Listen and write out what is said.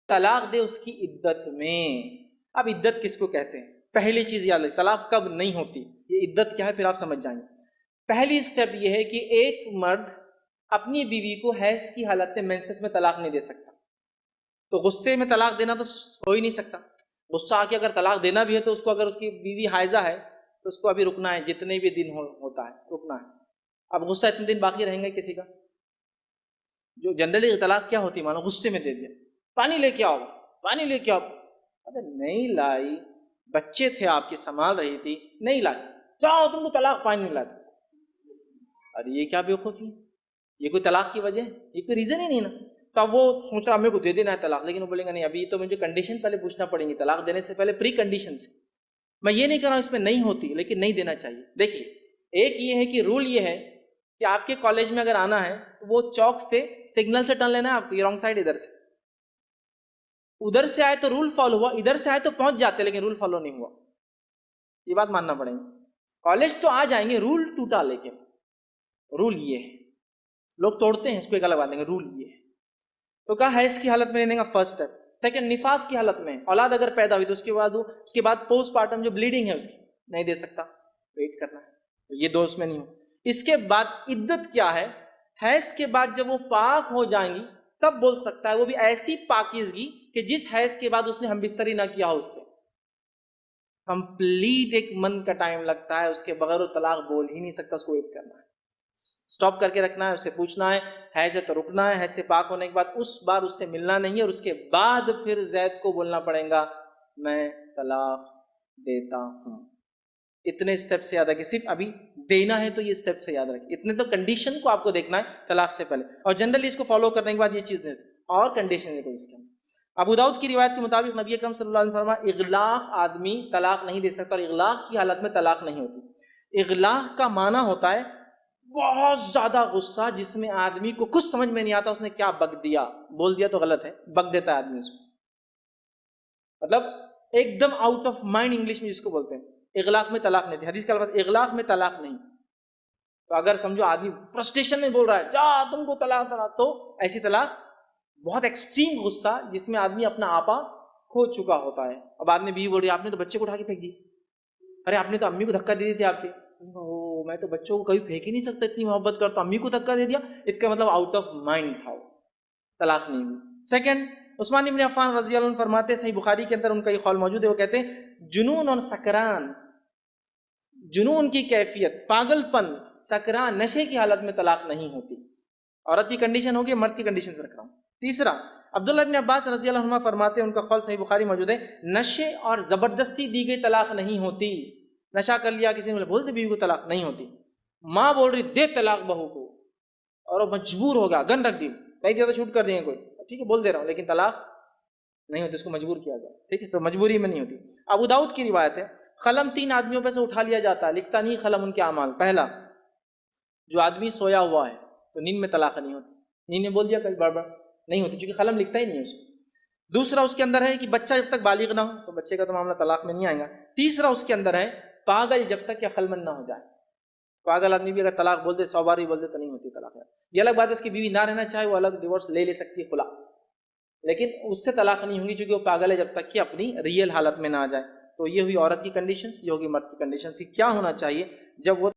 طلاق دے اس کی عدت میں. اب عدت کس کو کہتے ہیں؟ پہلی چیز یاد رکھیں، طلاق کب نہیں ہوتی، یہ عدت کیا ہے پھر آپ سمجھ جائیں گے. پہلی سٹیپ یہ ہے کہ ایک مرد اپنی بیوی کو حیض کی حالت میں مینسس میں طلاق نہیں دے سکتا. تو غصے میں طلاق دینا تو ہو ہی نہیں سکتا. غصہ آ کے اگر طلاق دینا بھی ہے تو اس کو، اگر اس کی بیوی حائضہ ہے تو اس کو ابھی رکنا ہے، جتنے بھی دن ہوتا ہے رکنا ہے. اب غصہ اتنے دن باقی رہیں گے کسی کا؟ جو جنرلی طلاق کیا ہوتی ہے، مانو غصے میں دے دیا، پانی لے کے آؤ، پانی لے کے آؤ. ابے نہیں لائی، بچے تھے آپ کی سنبھال رہی تھی، نہیں لائی، جاؤ تم کو طلاق، پانی نہیں لاتی. ارے یہ کیا بیوقوفی ہے، یہ کوئی طلاق کی وجہ ہے؟ یہ کوئی ریزن ہی نہیں نا. تو اب وہ سوچ رہا میرے کو دے دینا ہے طلاق، لیکن وہ بولیں گا نہیں، ابھی تو مجھے کنڈیشن پہلے پوچھنا پڑیں گی، طلاق دینے سے پہلے پری کنڈیشنز. میں یہ نہیں کر رہا ہوں اس میں نہیں ہوتی، لیکن نہیں دینا چاہیے. دیکھیے ایک یہ ہے کہ رول یہ ہے کہ آپ کے کالج میں اگر آنا ہے تو وہ چوک سے سگنل سے ٹرن لینا ہے آپ کو، یہ رانگ سائڈ ادھر سے. ادھر سے آئے تو رول فالو ہوا، ادھر سے آئے تو پہنچ جاتے لیکن رول فالو نہیں ہوا. یہ بات ماننا پڑے گی. کالج تو آ جائیں گے، رول ٹوٹا، لیکن رول یہ ہے. لوگ توڑتے ہیں اس کو، ایک الگ بات ہے، رول یہ ہے. تو کہا حیض کی حالت میں لینے کا فرسٹ اسٹیپ. سیکنڈ، نفاس کی حالت میں اولاد اگر پیدا ہوئی تو اس کے بعد پوسٹ پارٹم جو بلیڈنگ ہے اس کی نہیں دے سکتا، ویٹ کرنا ہے. تو یہ دو اس میں نہیں ہو. اس کے بعد عدت کیا ہے؟ حیض کے بعد جب وہ پاک ہو جائیں گی تب بول سکتا ہے، وہ بھی ایسی پاکیزگی کہ جس حیض کے بعد اس نے ہم بستری نہ کیا ہو. اس سے کمپلیٹ ایک منتھ کا ٹائم لگتا ہے، اس کے بغیر وہ طلاق بول ہی نہیں سکتا. اس کو ویٹ کرنا ہے، سٹاپ کر کے رکھنا ہے، اس سے پوچھنا ہے حیض ہے تو رکنا ہے، حیض سے پاک ہونے کے بعد اس بار اس سے ملنا نہیں ہے، اور اس کے بعد پھر زید کو بولنا پڑے گا میں طلاق دیتا ہوں. اتنے سٹیپ سے یاد رکھیں، صرف ابھی دینا ہے تو یہ سٹیپ سے یاد رکھیں. اتنے تو کنڈیشن کو آپ کو دیکھنا ہے طلاق سے پہلے، اور جنرلی اس کو فالو کرنے کے بعد یہ چیز نہیں اور کنڈیشن دیکھو اس کے اندر. ابو داؤد کی روایت کے مطابق نبی اکرم صلی اللہ علیہ وسلم فرمایا اغلاق آدمی طلاق نہیں دے سکتا، اور اغلاق کی حالت میں طلاق نہیں ہوتی. اغلاق کا معنی ہوتا ہے بہت زیادہ غصہ جس میں آدمی کو کچھ سمجھ میں نہیں آتا اس نے کیا بک دیا، بول دیا تو غلط ہے، بک دیتا ہے آدمی اس کو، مطلب ایک them out of mind English میں جس کو بولتے ہیں. اغلاق میں طلاق نہیں تھی. حدیث کا الفاظ اغلاق میں طلاق نہیں. تو اگر سمجھو آدمی فرسٹریشن میں بول رہا ہے جا تم کو طلاق طلاق، تو ایسی طلاق بہت ایکسٹریم غصہ جس میں آدمی اپنا آپا کھو چکا ہوتا ہے. اب آدمی بیوی بول رہی ہے آپ نے تو بچے کو اٹھا کے پھینک دی، ارے آپ نے تو امی کو دھکا دے دی تھی آپ کے، میں تو بچوں کو کبھی پھینک ہی نہیں سکتا، اتنی محبت کرتا، امی کو دھکا دے دیا. اس کا مطلب آؤٹ آف مائنڈ تھا، طلاق نہیں ہوئی. سیکنڈ، عثمان بن عفان رضی اللہ عنہ فرماتے ہیں، صحیح بخاری کے اندر ان کا یہ قول موجود ہے، وہ کہتے ہیں جنون اور سکران، جنون کی کیفیت، پاگل پن، سکران، نشے کی حالت میں طلاق نہیں ہوتی. عورت کی کنڈیشن ہوگی، مرد کی کنڈیشن سے رکھ رہا ہوں. تیسرا، عبداللہ بن عباس رضی اللہ عنہ فرماتے ہیں، ان کا قول صحیح بخاری موجود ہے، نشے اور زبردستی دی گئی طلاق نہیں ہوتی. نشہ کر لیا کسی نے، بولتے بیوی کو طلاق نہیں ہوتی. ماں بول رہی دے طلاق بہو کو، اور وہ مجبور ہو گیا، گن رکھ دی، نہیں دیا تو چھوٹ کر دیں گے کوئی، ٹھیک ہے بول دے رہا ہوں، لیکن طلاق نہیں ہوتی، اس کو مجبور کیا گیا، ٹھیک ہے، تو مجبوری میں نہیں ہوتی. ابو داؤد کی روایت ہے، قلم 3 آدمیوں پہ سے اٹھا لیا جاتا ہے، لکھتا نہیں قلم ان کے اعمال. پہلا، جو آدمی سویا ہوا ہے تو نیند میں طلاق نہیں ہوتی، نیند میں بول دیا کل بڑبڑ نہیں ہوتی، چونکہ قلم لکھتا ہی نہیں ہے اس کو. دوسرا اس کے اندر ہے کہ بچہ جب تک بالغ نہ ہو تو بچے کا تو معاملہ طلاق میں نہیں آئے گا. تیسرا اس کے اندر ہے پاگل جب تک کہ عقل مند نہ ہو جائے. پاگل آدمی بھی اگر طلاق بول دے 100 بار بھی بول دے تو نہیں ہوتی طلاق. یہ الگ بات ہے اس کی بیوی نہ رہنا چاہے وہ الگ ڈیورس لے سکتی ہے، خلا، لیکن اس سے طلاق نہیں ہوگی چونکہ وہ پاگل ہے جب تک کہ اپنی ریئل حالت میں نہ آ جائے. تو یہ ہوئی عورت کی کنڈیشنز، یہ ہوگی مرد کی کنڈیشنز. کیا ہونا چاہیے جب وہ